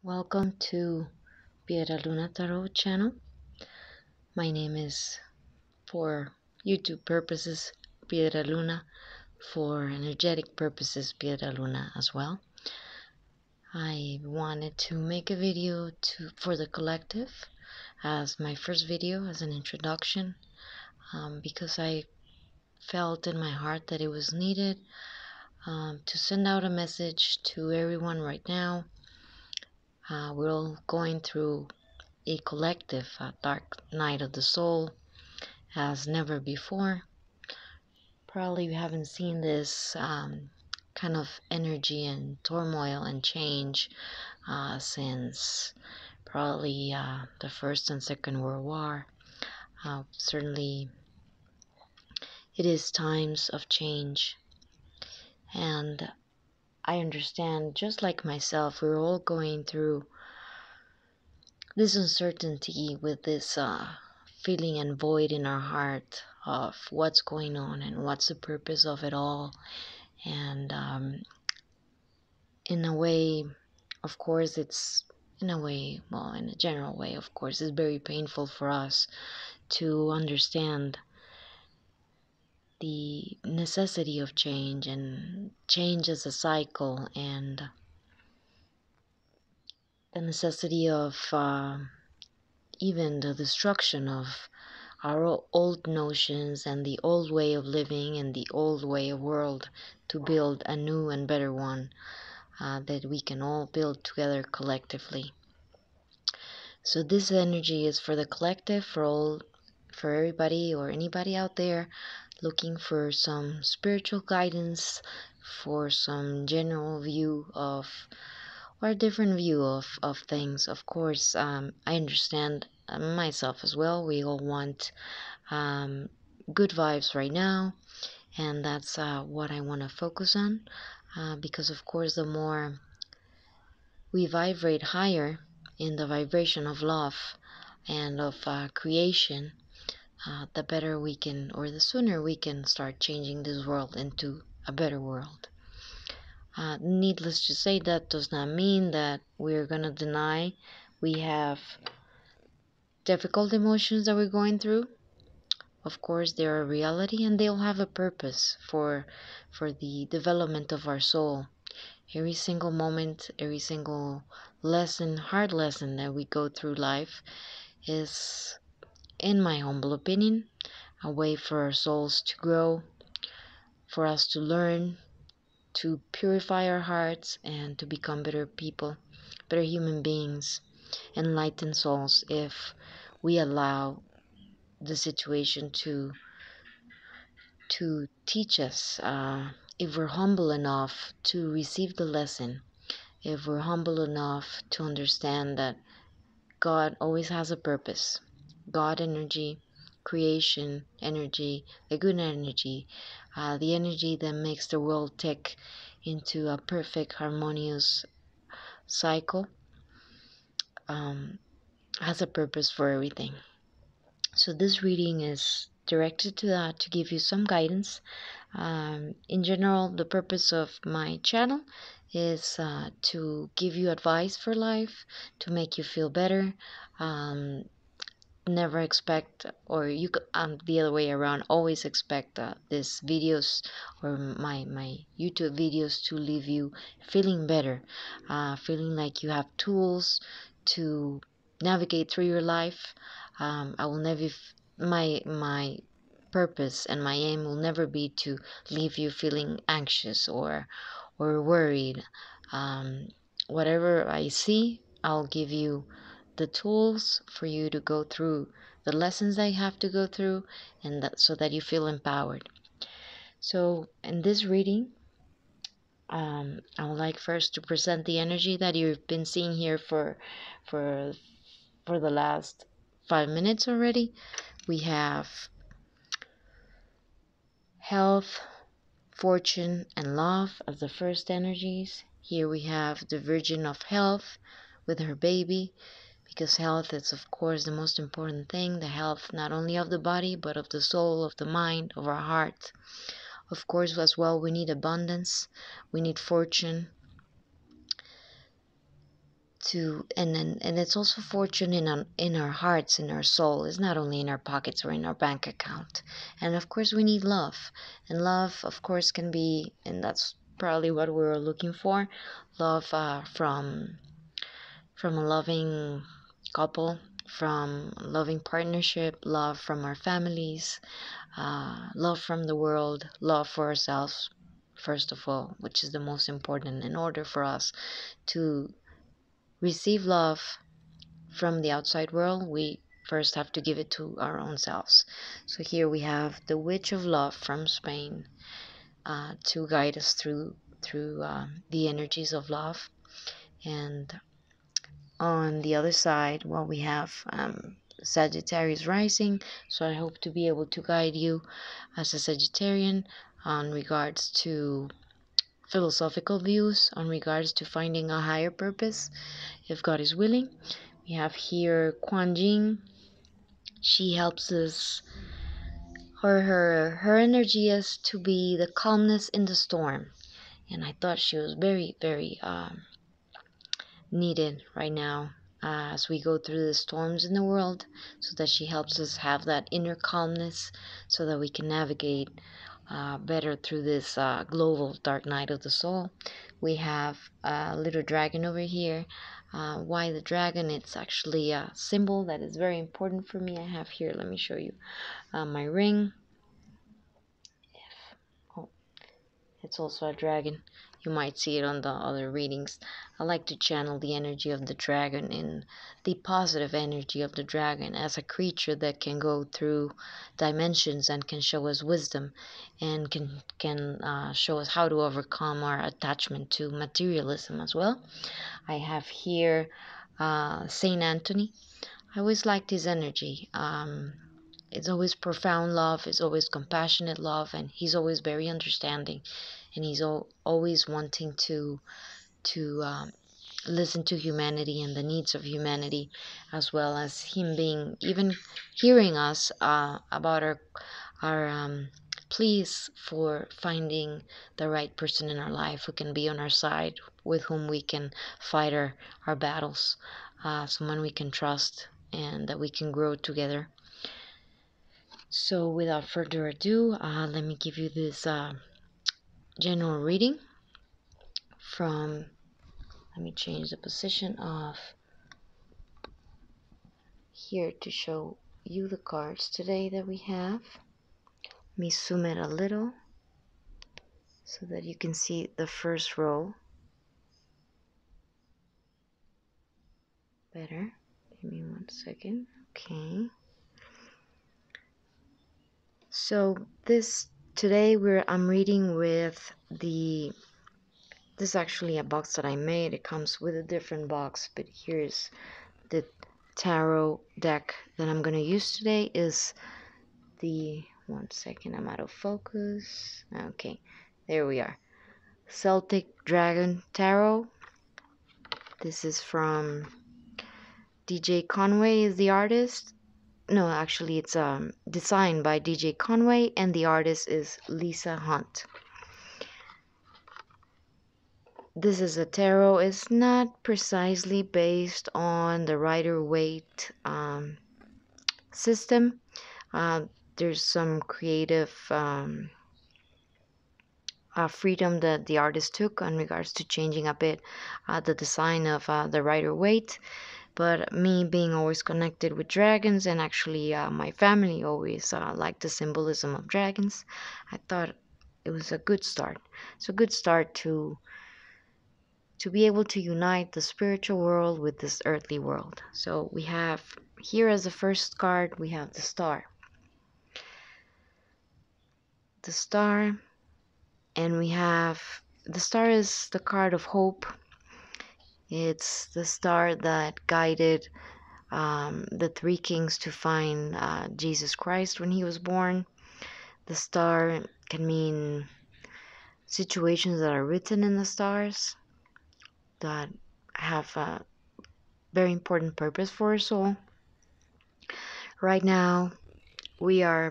Welcome to Piedra Luna Tarot channel. My name is, for YouTube purposes, Piedra Luna, for energetic purposes, Piedra Luna as well. I wanted to make a video for the collective as my first video, as an introduction, because I felt in my heart that it was needed to send out a message to everyone right now. We're all going through a collective dark night of the soul as never before. Probably we haven't seen this kind of energy and turmoil and change since probably the First and Second World War. Certainly it is times of change, and I understand, just like myself, we're all going through this uncertainty with this feeling and void in our heart of what's going on and what's the purpose of it all. And in a way, of course, it's in a general way, of course, it's very painful for us to understand the necessity of change and change as a cycle, and the necessity of even the destruction of our old notions and the old way of living and the old way of world to build a new and better one that we can all build together collectively. So this energy is for the collective, for everybody or anybody out there looking for some spiritual guidance, for some general view of, or a different view of things. Of course, I understand myself as well. We all want good vibes right now, and that's what I want to focus on, because of course the more we vibrate higher in the vibration of love and of creation, the better we can, or the sooner we can start changing this world into a better world. Needless to say, that does not mean that we're going to deny we have difficult emotions that we're going through. Of course, they are a reality, and they'll have a purpose for the development of our soul. Every single moment, every single lesson, hard lesson that we go through life is, in my humble opinion, a way for our souls to grow, for us to learn, to purify our hearts, and to become better people, better human beings, enlightened souls, if we allow the situation to teach us, if we're humble enough to receive the lesson, if we're humble enough to understand that God always has a purpose. God energy, creation energy, the good energy, the energy that makes the world tick into a perfect harmonious cycle, has a purpose for everything. So this reading is directed to that, to give you some guidance. In general, the purpose of my channel is to give you advice for life, to make you feel better. Never expect, or you the other way around, always expect these videos or my YouTube videos to leave you feeling better, feeling like you have tools to navigate through your life. I will never my purpose and my aim will never be to leave you feeling anxious or worried. Whatever I see, I'll give you the tools for you to go through the lessons I have to go through, and that, so that you feel empowered. So in this reading, I would like first to present the energy that you've been seeing here for the last 5 minutes already. We have health, fortune, and love as the first energies. Here we have the Virgin of Health with her baby, because health is of course the most important thing, the health not only of the body but of the soul, of the mind, of our heart. Of course, as well, we need abundance, we need fortune and it's also fortune in our hearts, in our soul. It's not only in our pockets or in our bank account. And of course we need love, and love of course can be, and that's probably what we were looking for, love from a loving couple, from a loving partnership, love from our families, love from the world, love for ourselves first of all, which is the most important. In order for us to receive love from the outside world, we first have to give it to our own selves. So here we have the Witch of Love from Spain, to guide us through the energies of love. And on the other side, well, we have Sagittarius rising. So I hope to be able to guide you as a Sagittarian on regards to philosophical views, on regards to finding a higher purpose, if God is willing. We have here Kuan Yin. She helps us. Her energy is to be the calmness in the storm, and I thought she was very, very needed right now, as we go through the storms in the world, so that she helps us have that inner calmness so that we can navigate better through this global dark night of the soul. We have a little dragon over here. Why the dragon? It's actually a symbol that is very important for me. I have here, let me show you my ring. It's also a dragon. You might see it on the other readings. I like to channel the energy of the dragon, and the positive energy of the dragon as a creature that can go through dimensions and can show us wisdom, and can show us how to overcome our attachment to materialism as well. I have here Saint Anthony. I always liked his energy. It's always profound love, it's always compassionate love, and he's always very understanding, and he's always wanting to listen to humanity and the needs of humanity, as well as him being even hearing us about our pleas for finding the right person in our life who can be on our side, with whom we can fight our battles, someone we can trust and that we can grow together. So without further ado, let me give you this general reading from, let me change the position of here to show you the cards today that we have. Let me zoom it a little so that you can see the first row better. Give me 1 second. Okay. So today I'm reading with this is actually a box that I made. It comes with a different box, but here's the tarot deck that I'm going to use today. Is the 1 second, I'm out of focus. Okay, there we are. Celtic Dragon Tarot. This is from DJ Conway is the artist. No, actually it's designed by DJ Conway, and the artist is Lisa Hunt. This is a tarot. It's not precisely based on the Rider-Waite system. There's some creative freedom that the artist took in regards to changing a bit the design of the Rider-Waite. But me being always connected with dragons, and actually my family always liked the symbolism of dragons, I thought it was a good start. It's a good start to be able to unite the spiritual world with this earthly world. So we have here as the first card, we have the Star. The Star, and we have the Star is the card of hope. It's the star that guided the three kings to find Jesus Christ when he was born. The star can mean situations that are written in the stars that have a very important purpose for our soul. Right now, we are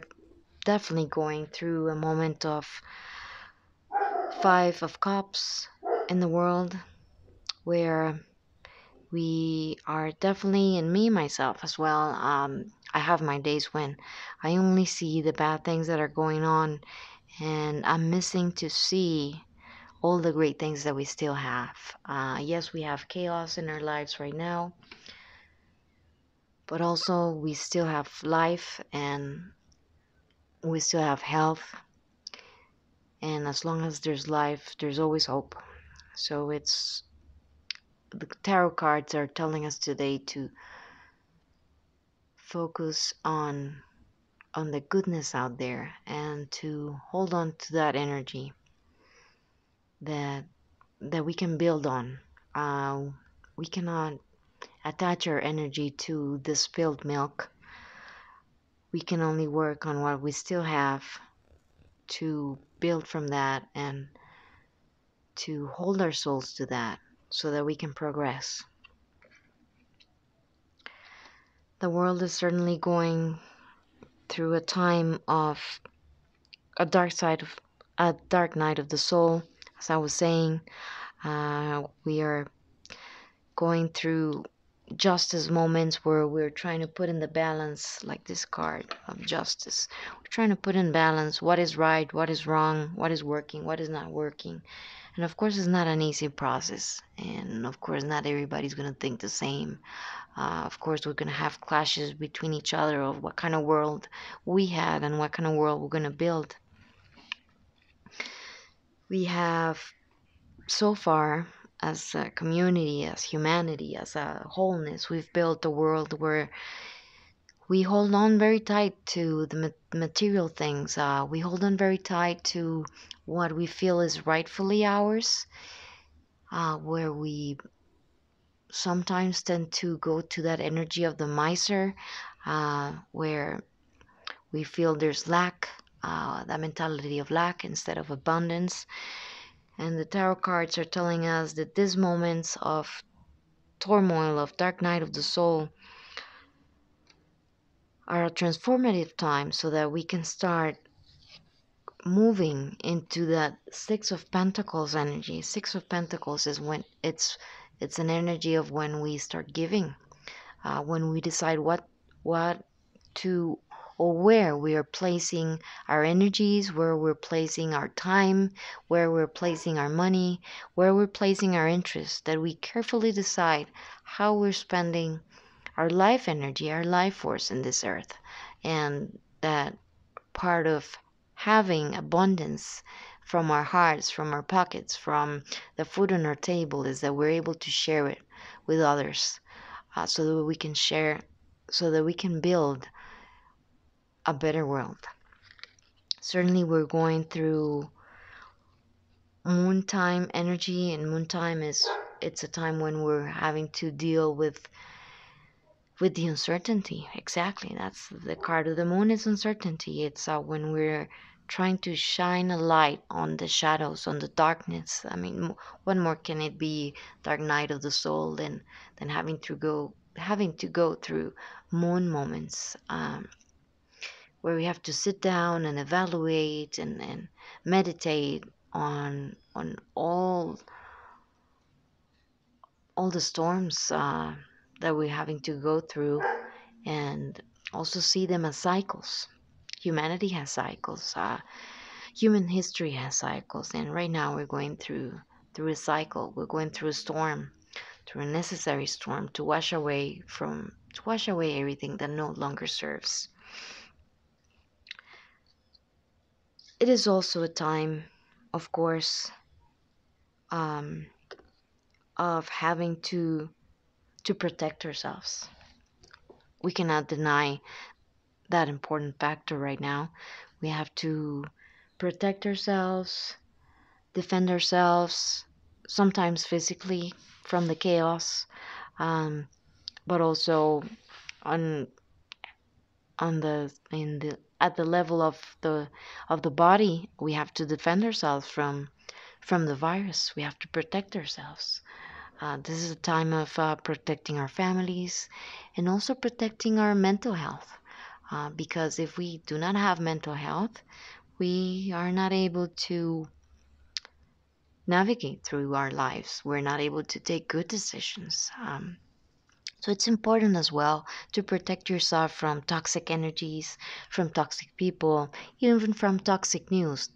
definitely going through a moment of Five of Cups in the world, where We are definitely, and me myself as well, I have my days when I only see the bad things that are going on, and I'm missing to see all the great things that we still have. Yes, we have chaos in our lives right now, but also we still have life, and we still have health, and as long as there's life, there's always hope. So it's the tarot cards are telling us today to focus on the goodness out there and to hold on to that energy that we can build on. We cannot attach our energy to the spilled milk. We can only work on what we still have to build from that and to hold our souls to that so that we can progress. The world is certainly going through a time of a dark night of the soul. As I was saying, we are going through justice moments where we're trying to put in the balance, like this card of justice. We're trying to put in balance what is right, what is wrong, what is working, what is not working. And of course, it's not an easy process. And of course, not everybody's going to think the same. Of course, we're going to have clashes between each other of what kind of world we had and what kind of world we're going to build. We have so far, as a community, as humanity, as a wholeness, we've built a world where we hold on very tight to the material things. We hold on very tight to what we feel is rightfully ours, where we sometimes tend to go to that energy of the miser, where we feel there's lack, that mentality of lack instead of abundance. And the tarot cards are telling us that these moments of turmoil, of dark night of the soul, are a transformative time so that we can start moving into that Six of Pentacles energy. Six of Pentacles is when it's an energy of when we start giving, when we decide what to or where we are placing our energies, where we're placing our time, where we're placing our money, where we're placing our interests, that we carefully decide how we're spending our life energy, our life force in this earth. And that part of having abundance from our hearts, from our pockets, from the food on our table is that we're able to share it with others, so that we can share, so that we can build a better world. Certainly, we're going through moon time energy, and moon time it's a time when we're having to deal with the uncertainty. Exactly, that's the card of the moon, is uncertainty. It's when we're trying to shine a light on the shadows, on the darkness. I mean, what more can it be, dark night of the soul, than having to go through moon moments, where we have to sit down and evaluate and meditate on all the storms that we're having to go through, and also see them as cycles. Humanity has cycles. Human history has cycles, and right now we're going through a cycle. We're going through a storm, through a necessary storm to wash away everything that no longer serves. It is also a time, of course, of having to protect ourselves. We cannot deny that important factor right now. We have to protect ourselves, defend ourselves, sometimes physically from the chaos, but also on the at the level of the body. We have to defend ourselves from the virus. We have to protect ourselves. This is a time of protecting our families and also protecting our mental health. Because if we do not have mental health, we are not able to navigate through our lives. We're not able to take good decisions. So it's important as well to protect yourself from toxic energies, from toxic people, even from toxic news.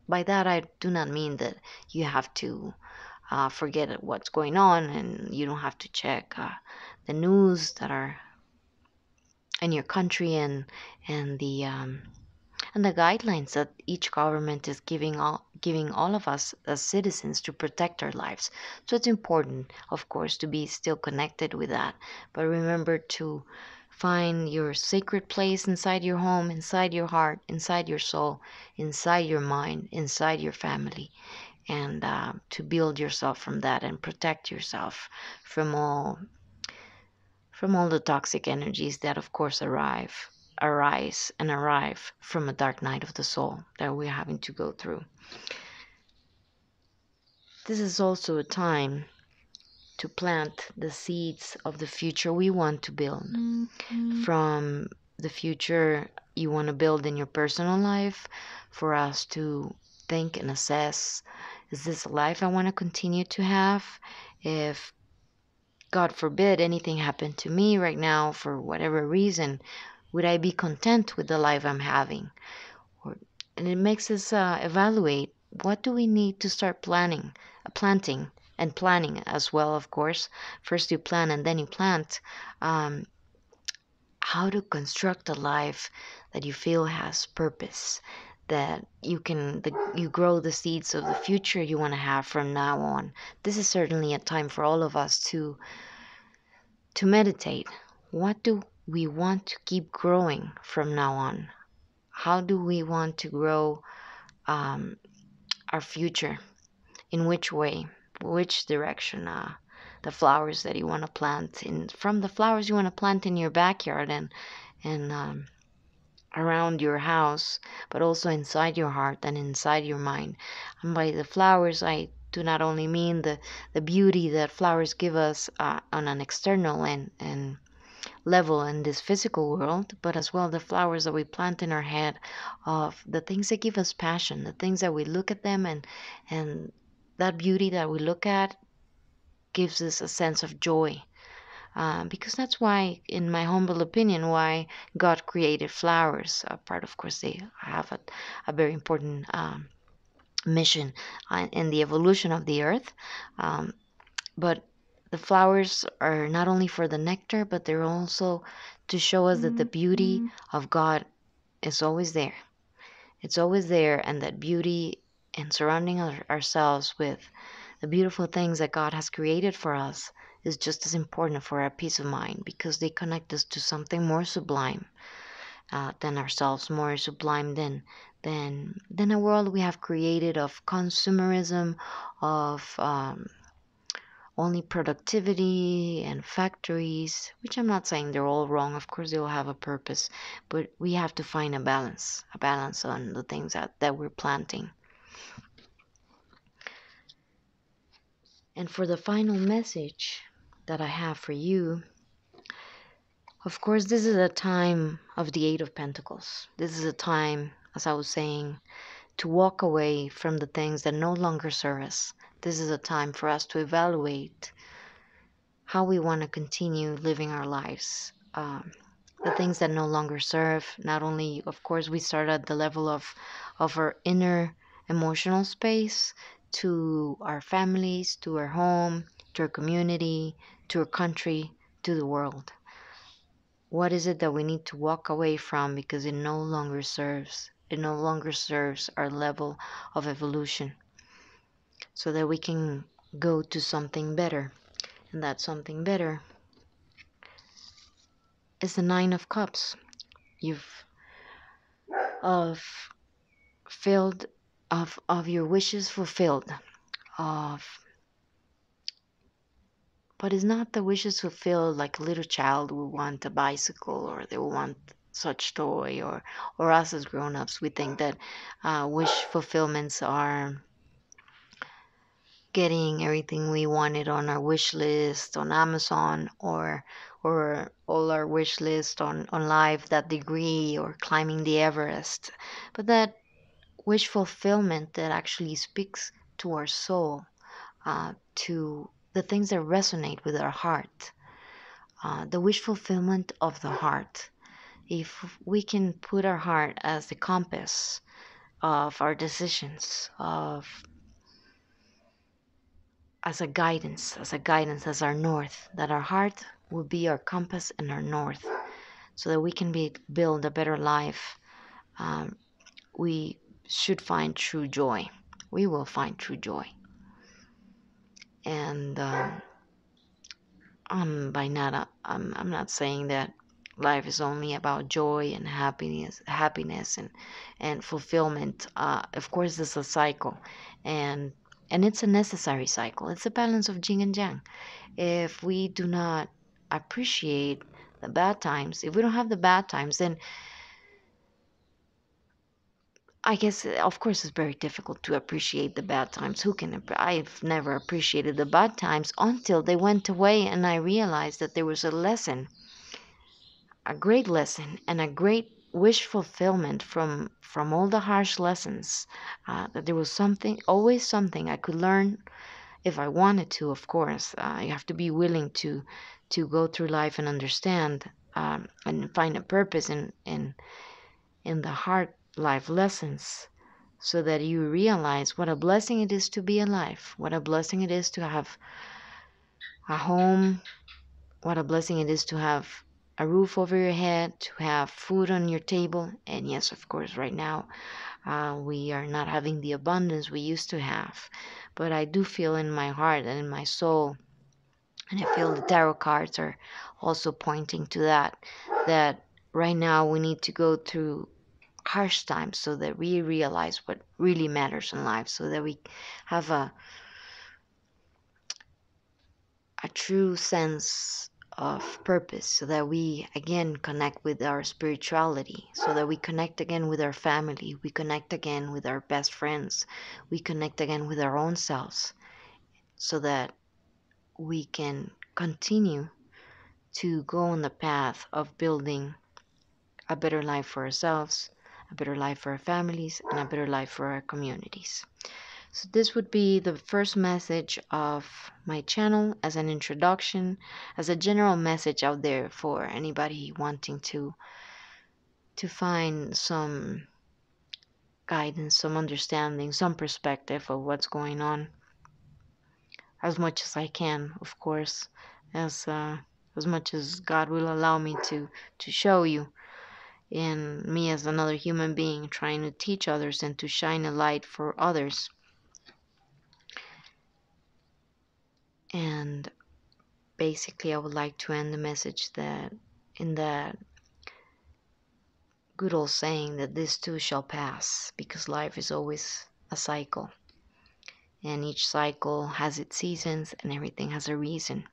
By that I do not mean that you have to forget what's going on and you don't have to check the news that are in your country, and the guidelines that each government is giving all of us as citizens to protect our lives. So it's important, of course, to be still connected with that. But remember to find your sacred place inside your home, inside your heart, inside your soul, inside your mind, inside your family, and to build yourself from that and protect yourself from all the toxic energies that of course arrive from a dark night of the soul that we're having to go through. This is also a time to plant the seeds of the future we want to build. From the future you want to build in your personal life, for us to think and assess, is this a life I want to continue to have? If God forbid anything happened to me right now for whatever reason, would I be content with the life I'm having? And it makes us evaluate, what do we need to start planting, and planning as well, of course. First you plan and then you plant. How to construct a life that you feel has purpose, that you grow the seeds of the future you want to have from now on. This is certainly a time for all of us to meditate. What do we want to keep growing from now on? How do we want to grow our future? In which way? Which direction? The flowers that you want to plant from the flowers you want to plant in your backyard and around your house, but also inside your heart and inside your mind. And by the flowers, I do not only mean the beauty that flowers give us on an external and level in this physical world, but as well the flowers that we plant in our head, of the things that give us passion, the things that we look at them, and that beauty that we look at gives us a sense of joy. Because that's why, in my humble opinion, why God created flowers. Part, of course, they have a very important mission in the evolution of the earth. But the flowers are not only for the nectar, but they're also to show us that the beauty of God is always there. It's always there, and that beauty, and surrounding ourselves with the beautiful things that God has created for us, is just as important for our peace of mind, because they connect us to something more sublime than ourselves, more sublime than a world we have created of consumerism, of only productivity and factories, which I'm not saying they're all wrong. Of course, they all have a purpose, but we have to find a balance on the things that we're planting. And for the final message that I have for you, of course, this is a time of the Aid of Pentacles. This is a time, as I was saying, to walk away from the things that no longer serve us. This is a time for us to evaluate how we want to continue living our lives. The things that no longer serve, not only, of course, we start at the level of our inner emotional space, to our families, to our home, to our community, to our country, to the world. What is it that we need to walk away from because it no longer serves? It no longer serves our level of evolution, so that we can go to something better. And that something better is the Nine of Cups. You've filled of your wishes fulfilled, but it's not the wishes fulfilled like a little child will want a bicycle, or they will want such toy, or us as grown-ups, we think that wish fulfillments are getting everything we wanted on our wish list on Amazon, or all our wish list on life, that degree, or climbing the Everest. But that wish fulfillment that actually speaks to our soul, to the things that resonate with our heart, the wish fulfillment of the heart. If we can put our heart as the compass of our decisions, as our north, that our heart will be our compass and our north, so that we can build a better life, we should find true joy. We will find true joy. And I'm not saying that life is only about joy and happiness and fulfillment. Of course, it's a cycle, and it's a necessary cycle. It's a balance of yin and yang. If we do not appreciate the bad times, if we don't have the bad times, then I guess, of course, it's very difficult to appreciate the bad times. Who can? I've never appreciated the bad times until they went away, and I realized that there was a lesson, a great lesson, and a great wish fulfillment from all the harsh lessons. That there was always something I could learn if I wanted to. Of course, you have to be willing to go through life and understand, and find a purpose in the hard life lessons, so that you realize what a blessing it is to be alive, what a blessing it is to have a home, what a blessing it is to have a roof over your head, to have food on your table. And yes, of course, right now we are not having the abundance we used to have, but I do feel in my heart and in my soul, and I feel the tarot cards are also pointing to that right now we need to go through harsh times so that we realize what really matters in life, so that we have a true sense of purpose, so that we again connect with our spirituality, so that we connect again with our family, we connect again with our best friends, we connect again with our own selves, so that we can continue to go on the path of building a better life for ourselves, a better life for our families, and a better life for our communities. So this would be the first message of my channel as an introduction, as a general message out there for anybody wanting to find some guidance, some understanding, some perspective of what's going on, as much as I can, of course, as much as God will allow me to show you, and me as another human being trying to teach others and to shine a light for others. And basically, I would like to end the message that in that good old saying that this too shall pass, because life is always a cycle, and each cycle has its seasons, and everything has a reason.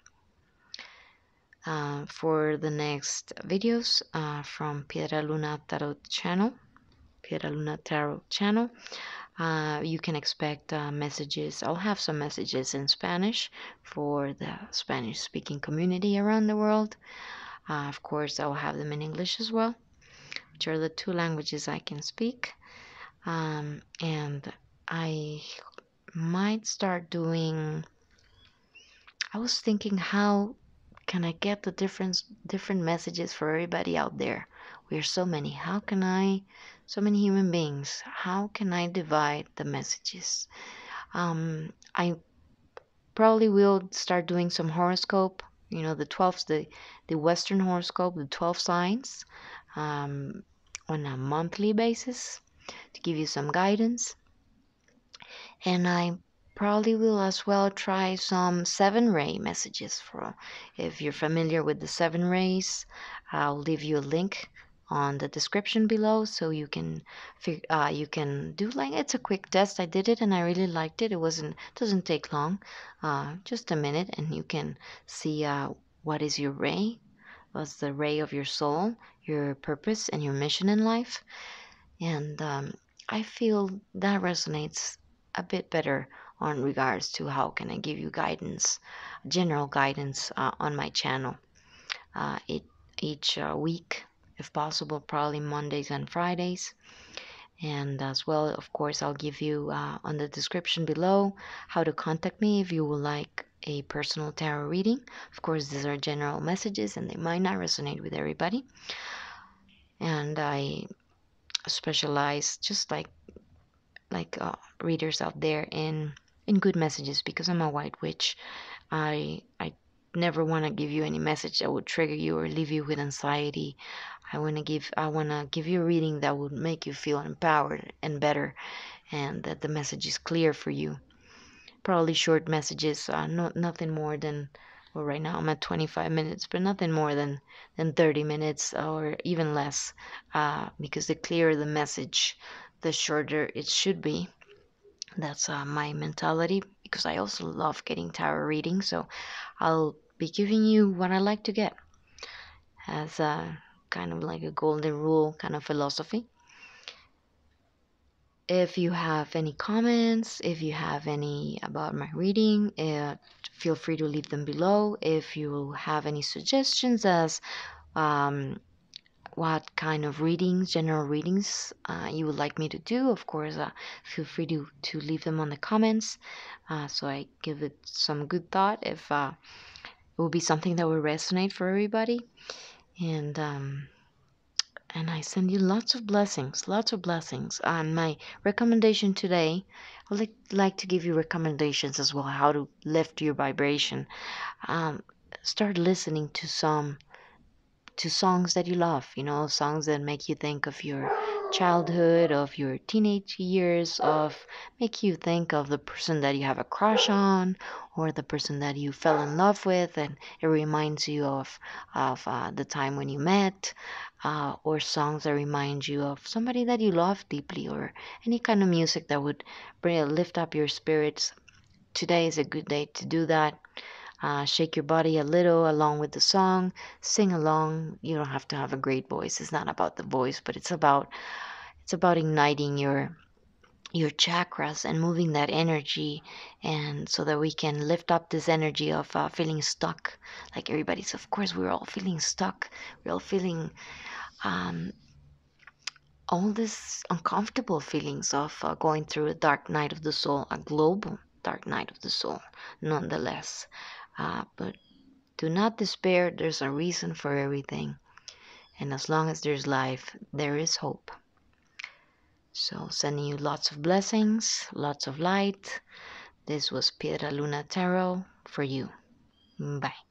For the next videos from Piedra Luna Tarot channel, you can expect messages. I'll have some messages in Spanish for the Spanish-speaking community around the world. Of course, I'll have them in English as well, which are the two languages I can speak. And I might start doing. I was thinking, how can I get the different messages for everybody out there? We are so many. So many human beings. How can I divide the messages? I probably will start doing some horoscope. The 12s, the Western horoscope, the 12 signs, on a monthly basis to give you some guidance. And I probably will as well try some 7-ray messages. For if you're familiar with the 7 rays, I'll leave you a link on the description below, so you can do, like, it's a quick test. I did it and I really liked it. Doesn't take long, just a minute, and you can see what is your ray, what's the ray of your soul, your purpose and your mission in life. And I feel that resonates a bit better on regards to how can I give you guidance, general guidance, on my channel, each week, if possible, probably Mondays and Fridays. And as well, of course, I'll give you on the description below how to contact me if you would like a personal tarot reading. Of course, these are general messages and they might not resonate with everybody. And I specialize, just like readers out there, in good messages, because I'm a white witch. I never want to give you any message that would trigger you or leave you with anxiety. I want to give you a reading that would make you feel empowered and better, and that the message is clear for you. Probably short messages, nothing more than, well, right now I'm at 25 minutes, but nothing more than 30 minutes or even less, because the clearer the message, the shorter it should be. That's my mentality, because I also love getting tarot readings, so I'll be giving you what I like to get, as a kind of like a golden rule kind of philosophy. If you have any comments, if you have any about my reading, feel free to leave them below. If you have any suggestions as um, what kind of readings, general readings, you would like me to do, of course, feel free to leave them on the comments, so I give it some good thought if it will be something that will resonate for everybody. And I send you lots of blessings, lots of blessings. And my recommendation today, I like to give you recommendations as well, how to lift your vibration. Start listening to songs that you love, songs that make you think of your childhood, of your teenage years, of make you think of the person that you have a crush on, or the person that you fell in love with, and it reminds you of the time when you met, or songs that remind you of somebody that you love deeply, or any kind of music that would lift up your spirits. Today is a good day to do that. Shake your body a little along with the song. Sing along. You don't have to have a great voice. It's not about the voice, but it's about igniting your chakras and moving that energy, and so that we can lift up this energy of feeling stuck. Like everybody's, of course, we're all feeling stuck. We're all feeling um, all these uncomfortable feelings of going through a dark night of the soul, a global dark night of the soul, nonetheless. But do not despair. There's a reason for everything. And as long as there's life, there is hope. So, sending you lots of blessings, lots of light. This was Piedra Luna Tarot for you. Bye.